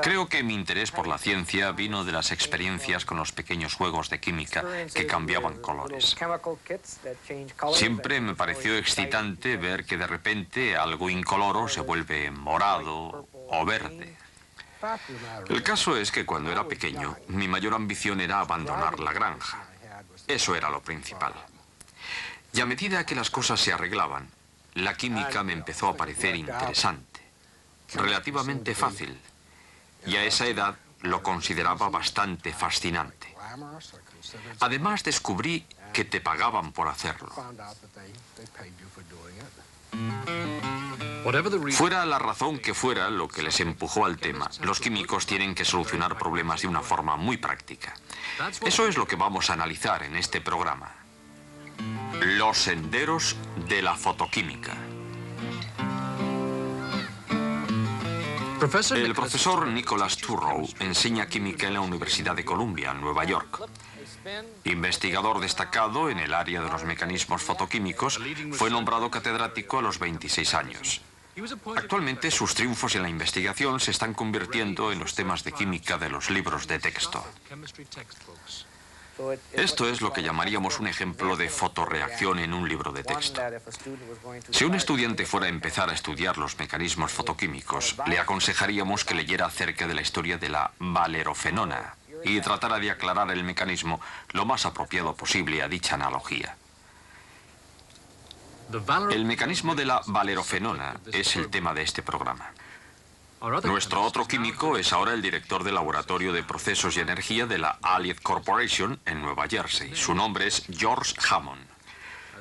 Creo que mi interés por la ciencia vino de las experiencias con los pequeños juegos de química que cambiaban colores. Siempre me pareció excitante ver que de repente algo incoloro se vuelve morado o verde. El caso es que cuando era pequeño, mi mayor ambición era abandonar la granja. Eso era lo principal. Y a medida que las cosas se arreglaban, la química me empezó a parecer interesante, relativamente fácil, y a esa edad lo consideraba bastante fascinante. Además, descubrí que te pagaban por hacerlo. Fuera la razón que fuera lo que les empujó al tema, los químicos tienen que solucionar problemas de una forma muy práctica. Eso es lo que vamos a analizar en este programa. Los senderos de la fotoquímica. El profesor Nicholas Turrow enseña química en la Universidad de Columbia, en Nueva York. Investigador destacado en el área de los mecanismos fotoquímicos, fue nombrado catedrático a los 26 años. Actualmente sus triunfos en la investigación se están convirtiendo en los temas de química de los libros de texto. Esto es lo que llamaríamos un ejemplo de fotorreacción en un libro de texto. Si un estudiante fuera a empezar a estudiar los mecanismos fotoquímicos, le aconsejaríamos que leyera acerca de la historia de la valerofenona y tratara de aclarar el mecanismo lo más apropiado posible a dicha analogía. El mecanismo de la valerofenona es el tema de este programa. Nuestro otro químico es ahora el director del Laboratorio de Procesos y Energía de la Allied Corporation en Nueva Jersey. Su nombre es George Hammond.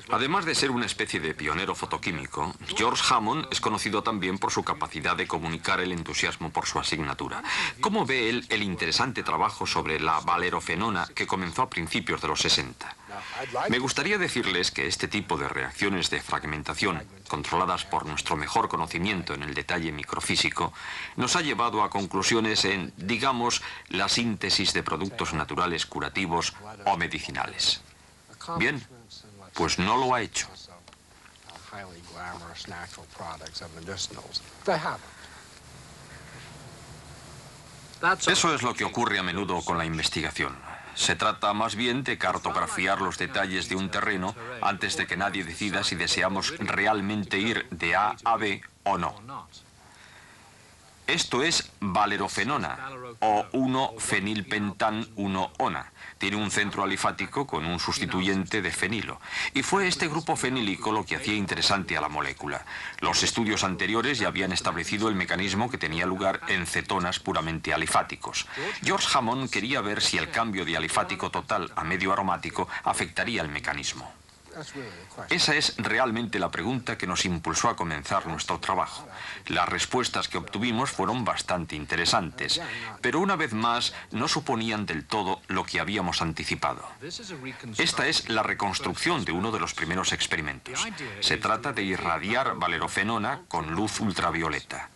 Además de ser una especie de pionero fotoquímico, George Hammond es conocido también por su capacidad de comunicar el entusiasmo por su asignatura. ¿Cómo ve él el interesante trabajo sobre la valerofenona que comenzó a principios de los 60? Me gustaría decirles que este tipo de reacciones de fragmentación, controladas por nuestro mejor conocimiento en el detalle microfísico, nos ha llevado a conclusiones en, digamos, la síntesis de productos naturales curativos o medicinales. Bien, pues no lo ha hecho. Eso es lo que ocurre a menudo con la investigación. Se trata más bien de cartografiar los detalles de un terreno antes de que nadie decida si deseamos realmente ir de A a B o no. Esto es valerofenona o 1-fenilpentan-1-ona. Tiene un centro alifático con un sustituyente de fenilo. Y fue este grupo fenílico lo que hacía interesante a la molécula. Los estudios anteriores ya habían establecido el mecanismo que tenía lugar en cetonas puramente alifáticos. George Hammond quería ver si el cambio de alifático total a medio aromático afectaría el mecanismo. Esa es realmente la pregunta que nos impulsó a comenzar nuestro trabajo. Las respuestas que obtuvimos fueron bastante interesantes, pero una vez más no suponían del todo lo que habíamos anticipado. Esta es la reconstrucción de uno de los primeros experimentos. Se trata de irradiar valerofenona con luz ultravioleta.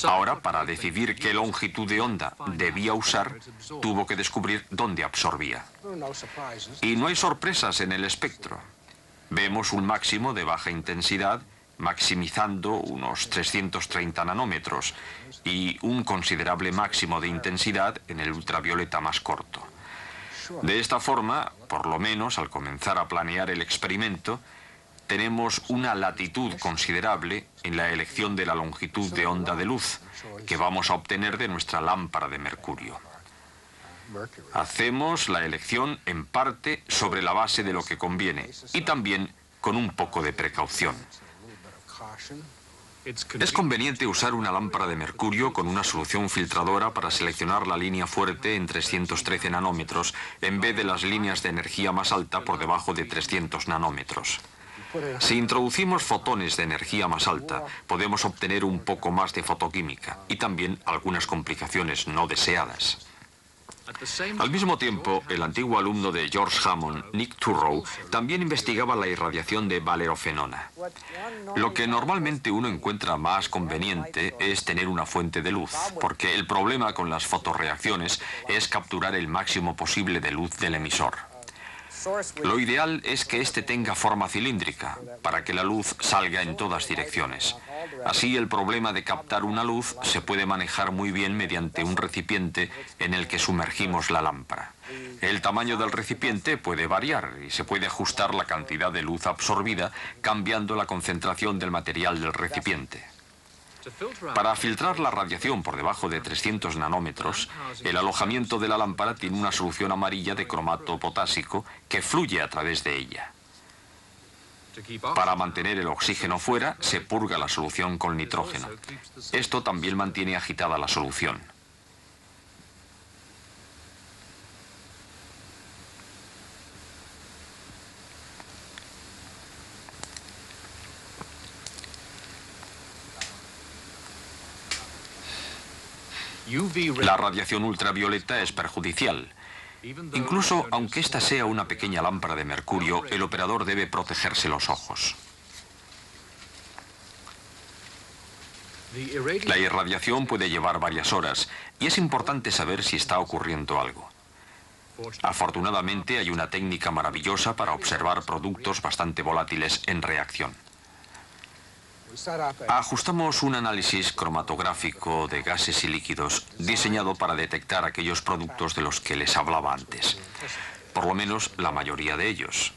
Ahora, para decidir qué longitud de onda debía usar, tuvo que descubrir dónde absorbía. Y no hay sorpresas en el espectro. Vemos un máximo de baja intensidad, maximizando unos 330 nanómetros, y un considerable máximo de intensidad en el ultravioleta más corto. De esta forma, por lo menos al comenzar a planear el experimento, tenemos una latitud considerable en la elección de la longitud de onda de luz que vamos a obtener de nuestra lámpara de mercurio. Hacemos la elección en parte sobre la base de lo que conviene y también con un poco de precaución. Es conveniente usar una lámpara de mercurio con una solución filtradora para seleccionar la línea fuerte en 313 nanómetros en vez de las líneas de energía más alta por debajo de 300 nanómetros. Si introducimos fotones de energía más alta, podemos obtener un poco más de fotoquímica y también algunas complicaciones no deseadas. Al mismo tiempo, el antiguo alumno de George Hammond, Nick Turrow, también investigaba la irradiación de valerofenona. Lo que normalmente uno encuentra más conveniente es tener una fuente de luz, porque el problema con las fotorreacciones es capturar el máximo posible de luz del emisor. Lo ideal es que este tenga forma cilíndrica, para que la luz salga en todas direcciones. Así, el problema de captar una luz se puede manejar muy bien mediante un recipiente en el que sumergimos la lámpara. El tamaño del recipiente puede variar y se puede ajustar la cantidad de luz absorbida cambiando la concentración del material del recipiente. Para filtrar la radiación por debajo de 300 nanómetros, el alojamiento de la lámpara tiene una solución amarilla de cromato potásico que fluye a través de ella. Para mantener el oxígeno fuera, se purga la solución con nitrógeno. Esto también mantiene agitada la solución. La radiación ultravioleta es perjudicial. Incluso aunque esta sea una pequeña lámpara de mercurio, el operador debe protegerse los ojos. La irradiación puede llevar varias horas y es importante saber si está ocurriendo algo. Afortunadamente hay una técnica maravillosa para observar productos bastante volátiles en reacción. Ajustamos un análisis cromatográfico de gases y líquidos diseñado para detectar aquellos productos de los que les hablaba antes. Por lo menos la mayoría de ellos.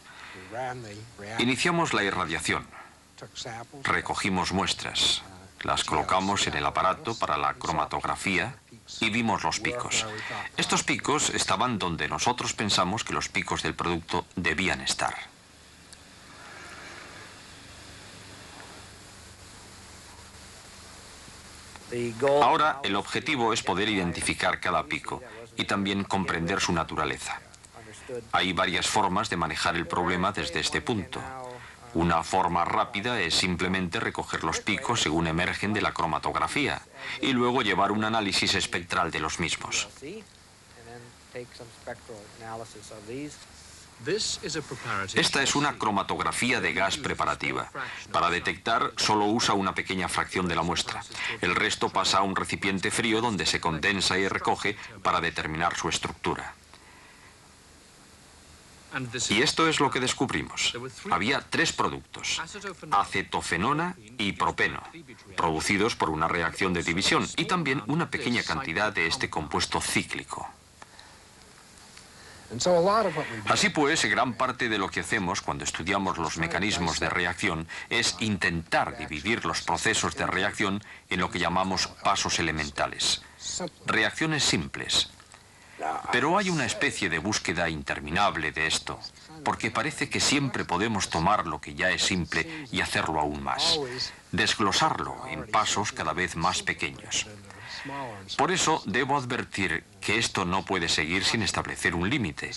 Iniciamos la irradiación. Recogimos muestras. Las colocamos en el aparato para la cromatografía y vimos los picos. Estos picos estaban donde nosotros pensamos que los picos del producto debían estar. Ahora el objetivo es poder identificar cada pico y también comprender su naturaleza. Hay varias formas de manejar el problema desde este punto. Una forma rápida es simplemente recoger los picos según emergen de la cromatografía y luego llevar un análisis espectral de los mismos. Esta es una cromatografía de gas preparativa. Para detectar, solo usa una pequeña fracción de la muestra. El resto pasa a un recipiente frío donde se condensa y recoge para determinar su estructura. Y esto es lo que descubrimos. Había 3 productos, acetofenona y propeno, producidos por una reacción de división y también una pequeña cantidad de este compuesto cíclico. Así pues, gran parte de lo que hacemos cuando estudiamos los mecanismos de reacción es intentar dividir los procesos de reacción en lo que llamamos pasos elementales, reacciones simples. Pero hay una especie de búsqueda interminable de esto, porque parece que siempre podemos tomar lo que ya es simple y hacerlo aún más, desglosarlo en pasos cada vez más pequeños. Por eso debo advertir que esto no puede seguir sin establecer un límite,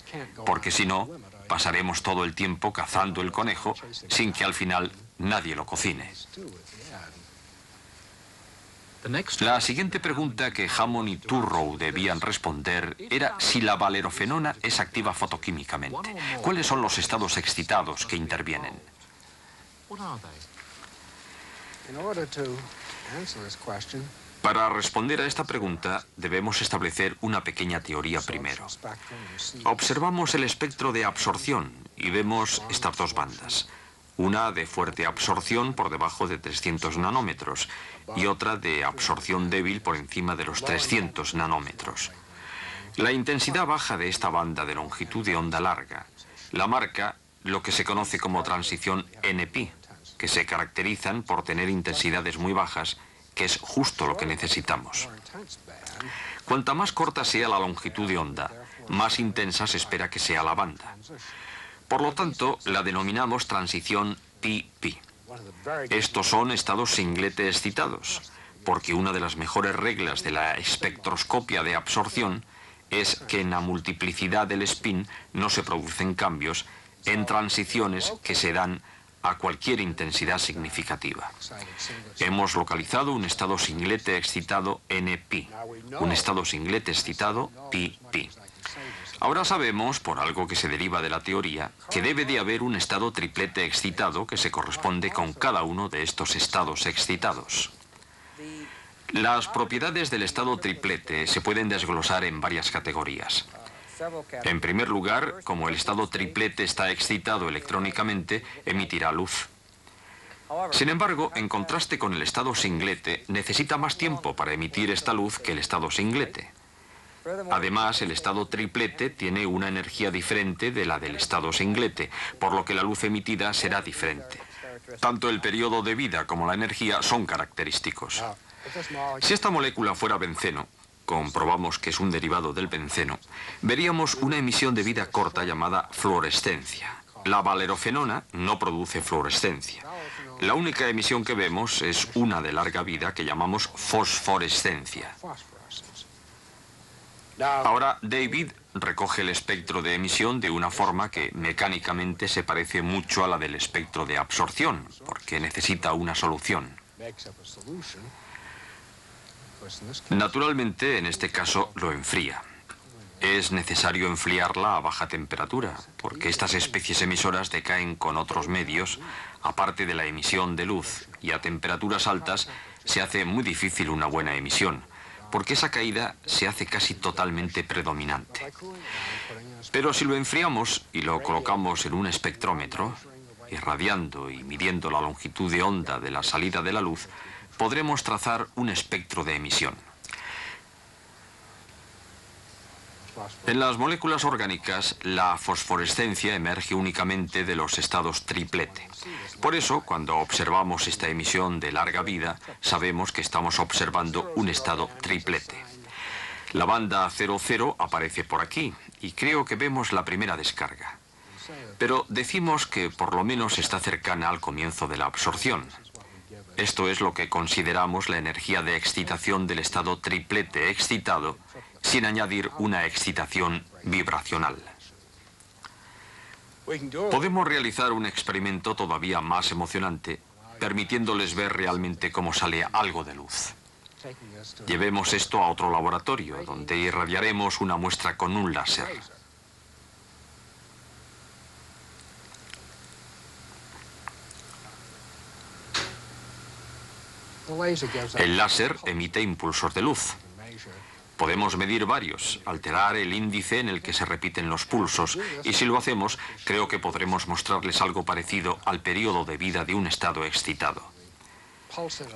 porque si no, pasaremos todo el tiempo cazando el conejo sin que al final nadie lo cocine. La siguiente pregunta que Hammond y Turrow debían responder era si la valerofenona es activa fotoquímicamente. ¿Cuáles son los estados excitados que intervienen? Para responder a esta pregunta, debemos establecer una pequeña teoría primero. Observamos el espectro de absorción y vemos estas 2 bandas. Una de fuerte absorción por debajo de 300 nanómetros y otra de absorción débil por encima de los 300 nanómetros. La intensidad baja de esta banda de longitud de onda larga la marca lo que se conoce como transición NP, que se caracterizan por tener intensidades muy bajas, que es justo lo que necesitamos. Cuanta más corta sea la longitud de onda, más intensa se espera que sea la banda. Por lo tanto, la denominamos transición PP. Estos son estados singlete excitados, porque una de las mejores reglas de la espectroscopia de absorción es que en la multiplicidad del spin no se producen cambios en transiciones que se dan a cualquier intensidad significativa. Hemos localizado un estado singlete excitado NP, un estado singlete excitado PP. Ahora sabemos, por algo que se deriva de la teoría, que debe de haber un estado triplete excitado que se corresponde con cada uno de estos estados excitados. Las propiedades del estado triplete se pueden desglosar en varias categorías. En primer lugar, como el estado triplete está excitado electrónicamente, emitirá luz. Sin embargo, en contraste con el estado singlete, necesita más tiempo para emitir esta luz que el estado singlete. Además, el estado triplete tiene una energía diferente de la del estado singlete, por lo que la luz emitida será diferente. Tanto el periodo de vida como la energía son característicos. Si esta molécula fuera benceno, comprobamos que es un derivado del benceno, veríamos una emisión de vida corta llamada fluorescencia. La valerofenona no produce fluorescencia. La única emisión que vemos es una de larga vida que llamamos fosforescencia. Ahora David recoge el espectro de emisión de una forma que mecánicamente se parece mucho a la del espectro de absorción, porque necesita una solución. Naturalmente, en este caso, lo enfría. Es necesario enfriarla a baja temperatura, porque estas especies emisoras decaen con otros medios, aparte de la emisión de luz, y a temperaturas altas se hace muy difícil una buena emisión, porque esa caída se hace casi totalmente predominante. Pero si lo enfriamos y lo colocamos en un espectrómetro, irradiando y midiendo la longitud de onda de la salida de la luz, podremos trazar un espectro de emisión. En las moléculas orgánicas, la fosforescencia emerge únicamente de los estados triplete. Por eso, cuando observamos esta emisión de larga vida, sabemos que estamos observando un estado triplete. La banda 00 aparece por aquí, y creo que vemos la primera descarga. Pero decimos que por lo menos está cercana al comienzo de la absorción. Esto es lo que consideramos la energía de excitación del estado triplete excitado, sin añadir una excitación vibracional. Podemos realizar un experimento todavía más emocionante, permitiéndoles ver realmente cómo sale algo de luz. Llevemos esto a otro laboratorio, donde irradiaremos una muestra con un láser. El láser emite impulsos de luz. Podemos medir varios, alterar el índice en el que se repiten los pulsos, y si lo hacemos, creo que podremos mostrarles algo parecido al periodo de vida de un estado excitado.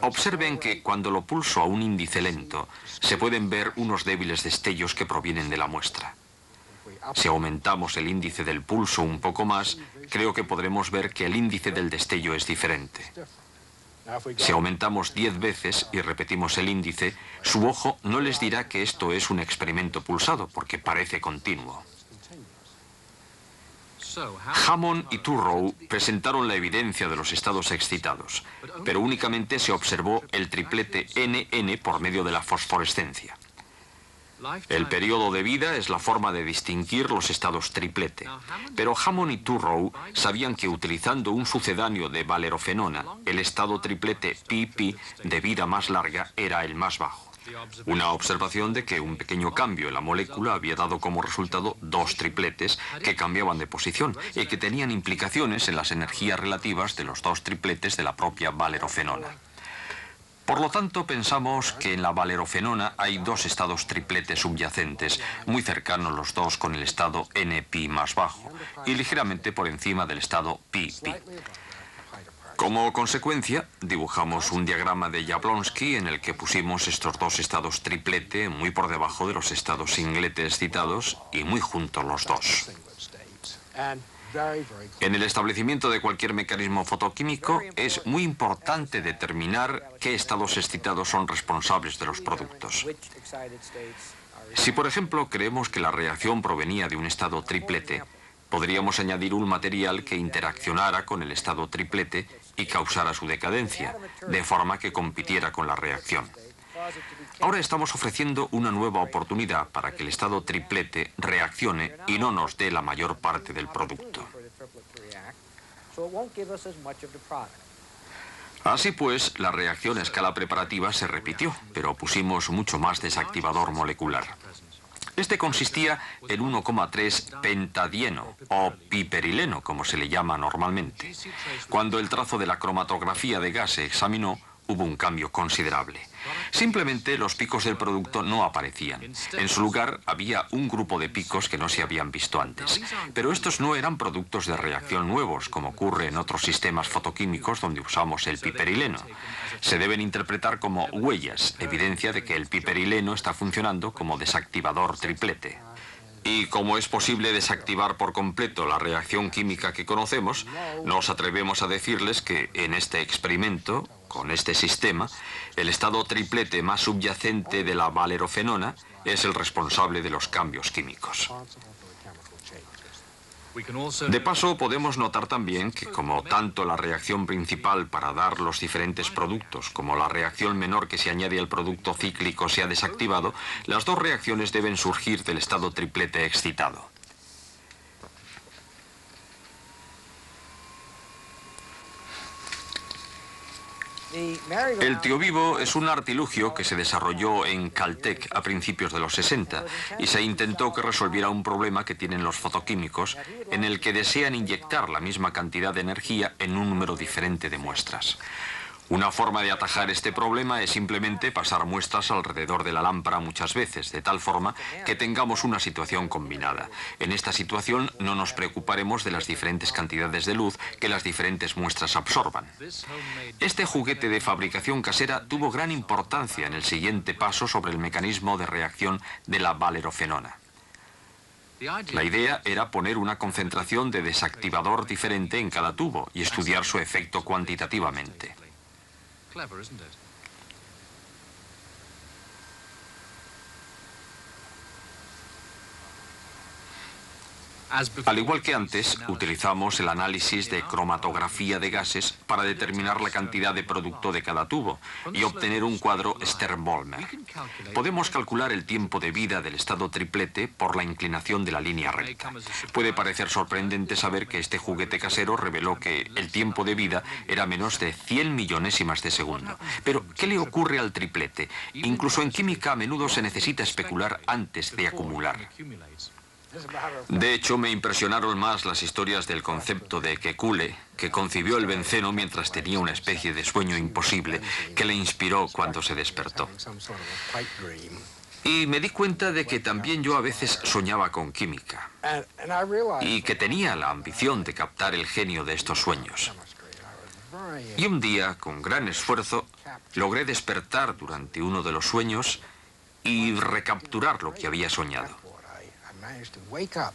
Observen que cuando lo pulso a un índice lento, se pueden ver unos débiles destellos que provienen de la muestra. Si aumentamos el índice del pulso un poco más, creo que podremos ver que el índice del destello es diferente. Si aumentamos 10 veces y repetimos el índice, su ojo no les dirá que esto es un experimento pulsado, porque parece continuo. Hammond y Turrow presentaron la evidencia de los estados excitados, pero únicamente se observó el triplete NN por medio de la fosforescencia. El periodo de vida es la forma de distinguir los estados triplete, pero Hammond y Turrow sabían que utilizando un sucedáneo de valerofenona, el estado triplete PP de vida más larga era el más bajo. Una observación de que un pequeño cambio en la molécula había dado como resultado dos tripletes que cambiaban de posición y que tenían implicaciones en las energías relativas de los dos tripletes de la propia valerofenona. Por lo tanto, pensamos que en la valerofenona hay dos estados tripletes subyacentes, muy cercanos los dos con el estado NP más bajo, y ligeramente por encima del estado PP. Como consecuencia, dibujamos un diagrama de Jablonski en el que pusimos estos dos estados triplete muy por debajo de los estados singlete excitados y muy juntos los dos. En el establecimiento de cualquier mecanismo fotoquímico es muy importante determinar qué estados excitados son responsables de los productos. Si, por ejemplo, creemos que la reacción provenía de un estado triplete, podríamos añadir un material que interaccionara con el estado triplete y causara su decadencia, de forma que compitiera con la reacción. Ahora estamos ofreciendo una nueva oportunidad para que el estado triplete reaccione y no nos dé la mayor parte del producto. Así pues, la reacción a escala preparativa se repitió, pero pusimos mucho más desactivador molecular. Este consistía en 1,3 pentadieno, o piperileno, como se le llama normalmente. Cuando el trazo de la cromatografía de gas se examinó, hubo un cambio considerable. Simplemente los picos del producto no aparecían. En su lugar había un grupo de picos que no se habían visto antes. Pero estos no eran productos de reacción nuevos, como ocurre en otros sistemas fotoquímicos donde usamos el piperileno. Se deben interpretar como huellas, evidencia de que el piperileno está funcionando como desactivador triplete. Y como es posible desactivar por completo la reacción química que conocemos, nos atrevemos a decirles que en este experimento, con este sistema, el estado triplete más subyacente de la valerofenona es el responsable de los cambios químicos. De paso, podemos notar también que como tanto la reacción principal para dar los diferentes productos como la reacción menor que se añade al producto cíclico se ha desactivado, las dos reacciones deben surgir del estado triplete excitado. El tío vivo es un artilugio que se desarrolló en Caltech a principios de los 60 y se intentó que resolviera un problema que tienen los fotoquímicos en el que desean inyectar la misma cantidad de energía en un número diferente de muestras. Una forma de atajar este problema es simplemente pasar muestras alrededor de la lámpara muchas veces, de tal forma que tengamos una situación combinada. En esta situación no nos preocuparemos de las diferentes cantidades de luz que las diferentes muestras absorban. Este juguete de fabricación casera tuvo gran importancia en el siguiente paso sobre el mecanismo de reacción de la valerofenona. La idea era poner una concentración de desactivador diferente en cada tubo y estudiar su efecto cuantitativamente. Clever, isn't it? Al igual que antes, utilizamos el análisis de cromatografía de gases para determinar la cantidad de producto de cada tubo y obtener un cuadro Stern-Bolmer. Podemos calcular el tiempo de vida del estado triplete por la inclinación de la línea recta. Puede parecer sorprendente saber que este juguete casero reveló que el tiempo de vida era menos de 100 millonésimas de segundo. Pero, ¿qué le ocurre al triplete? Incluso en química a menudo se necesita especular antes de acumular. De hecho, me impresionaron más las historias del concepto de Kekulé, que concibió el benceno mientras tenía una especie de sueño imposible que le inspiró cuando se despertó. Y me di cuenta de que también yo a veces soñaba con química y que tenía la ambición de captar el genio de estos sueños. Y un día, con gran esfuerzo, logré despertar durante uno de los sueños y recapturar lo que había soñado.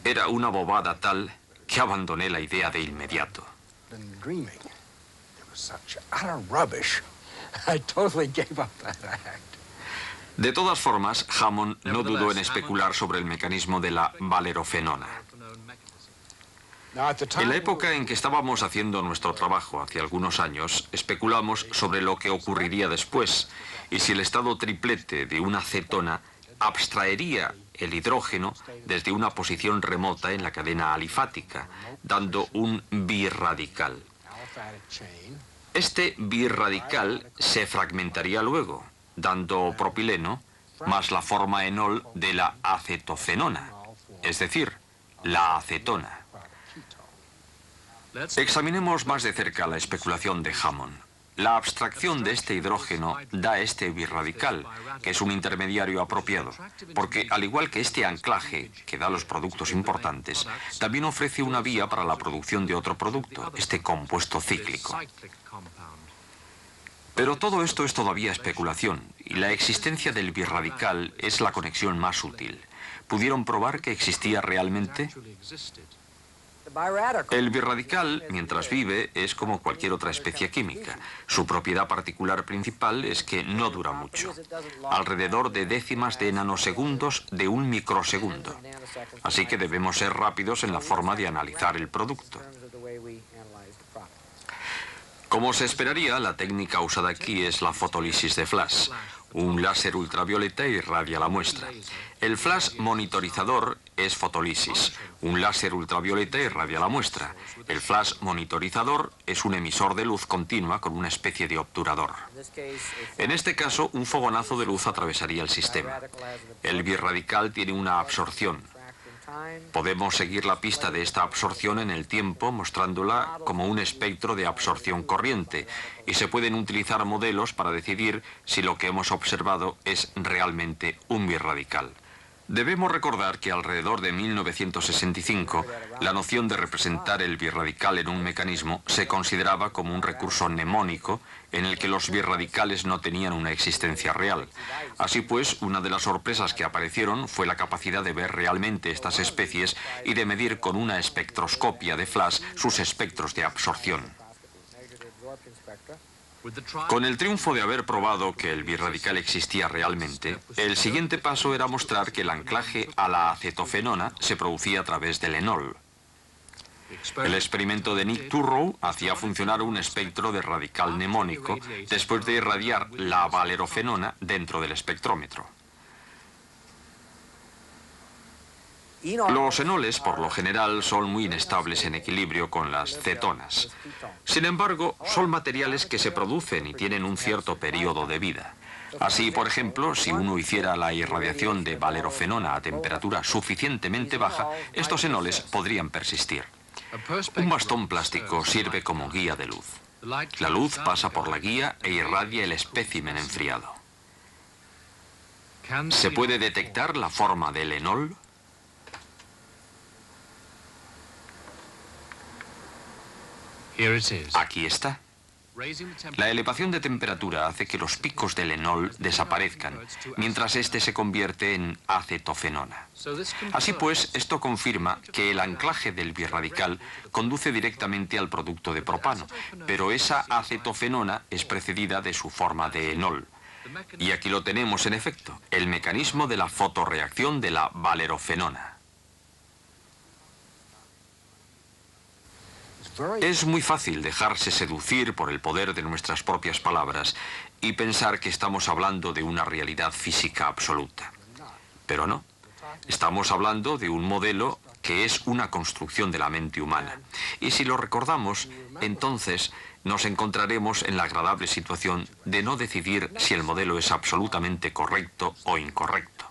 Era una bobada tal que abandoné la idea de inmediato. De todas formas, Hammond no dudó en especular sobre el mecanismo de la valerofenona. En la época en que estábamos haciendo nuestro trabajo, hace algunos años, especulamos sobre lo que ocurriría después y si el estado triplete de una cetona abstraería el hidrógeno desde una posición remota en la cadena alifática, dando un birradical. Este birradical se fragmentaría luego, dando propileno más la forma enol de la acetofenona, es decir, la acetona. Examinemos más de cerca la especulación de Hammond. La abstracción de este hidrógeno da este birradical, que es un intermediario apropiado, porque al igual que este anclaje que da los productos importantes, también ofrece una vía para la producción de otro producto, este compuesto cíclico. Pero todo esto es todavía especulación, y la existencia del birradical es la conexión más útil. ¿Pudieron probar que existía realmente? El birradical, mientras vive, es como cualquier otra especie química. Su propiedad particular principal es que no dura mucho, alrededor de décimas de nanosegundos de un microsegundo. Así que debemos ser rápidos en la forma de analizar el producto. Como se esperaría, la técnica usada aquí es la fotólisis de flash. Un láser ultravioleta irradia la muestra. El flash monitorizador es fotólisis. Un láser ultravioleta irradia la muestra. El flash monitorizador es un emisor de luz continua con una especie de obturador. En este caso, un fogonazo de luz atravesaría el sistema. El birradical tiene una absorción. Podemos seguir la pista de esta absorción en el tiempo mostrándola como un espectro de absorción corriente y se pueden utilizar modelos para decidir si lo que hemos observado es realmente un birradical. Debemos recordar que alrededor de 1965 la noción de representar el birradical en un mecanismo se consideraba como un recurso mnemónico en el que los birradicales no tenían una existencia real. Así pues, una de las sorpresas que aparecieron fue la capacidad de ver realmente estas especies y de medir con una espectroscopia de flash sus espectros de absorción. Con el triunfo de haber probado que el birradical existía realmente, el siguiente paso era mostrar que el anclaje a la acetofenona se producía a través del enol. El experimento de Nick Turrow hacía funcionar un espectro de radical mnemónico después de irradiar la valerofenona dentro del espectrómetro. Los enoles, por lo general, son muy inestables en equilibrio con las cetonas. Sin embargo, son materiales que se producen y tienen un cierto periodo de vida. Así, por ejemplo, si uno hiciera la irradiación de valerofenona a temperatura suficientemente baja, estos enoles podrían persistir. Un bastón plástico sirve como guía de luz. La luz pasa por la guía e irradia el espécimen enfriado. ¿Se puede detectar la forma del enol? Aquí está. La elevación de temperatura hace que los picos del enol desaparezcan, mientras este se convierte en acetofenona. Así pues, esto confirma que el anclaje del birradical conduce directamente al producto de propano, pero esa acetofenona es precedida de su forma de enol. Y aquí lo tenemos en efecto, el mecanismo de la fotorreacción de la valerofenona. Es muy fácil dejarse seducir por el poder de nuestras propias palabras y pensar que estamos hablando de una realidad física absoluta. Pero no. Estamos hablando de un modelo que es una construcción de la mente humana. Y si lo recordamos, entonces nos encontraremos en la agradable situación de no decidir si el modelo es absolutamente correcto o incorrecto,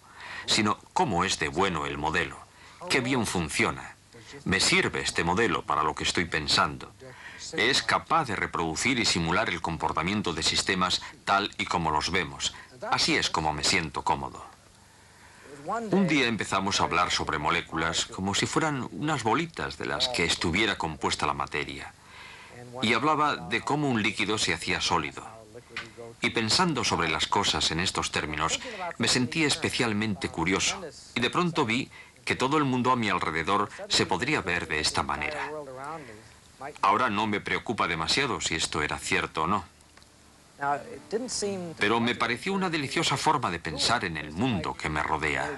sino cómo es de bueno el modelo, qué bien funciona. ¿Me sirve este modelo para lo que estoy pensando? ¿Es capaz de reproducir y simular el comportamiento de sistemas tal y como los vemos? Así es como me siento cómodo. Un día empezamos a hablar sobre moléculas como si fueran unas bolitas de las que estuviera compuesta la materia. Y hablaba de cómo un líquido se hacía sólido. Y pensando sobre las cosas en estos términos, me sentí especialmente curioso. Y de pronto vi que todo el mundo a mi alrededor se podría ver de esta manera. Ahora no me preocupa demasiado si esto era cierto o no. Pero me pareció una deliciosa forma de pensar en el mundo que me rodea.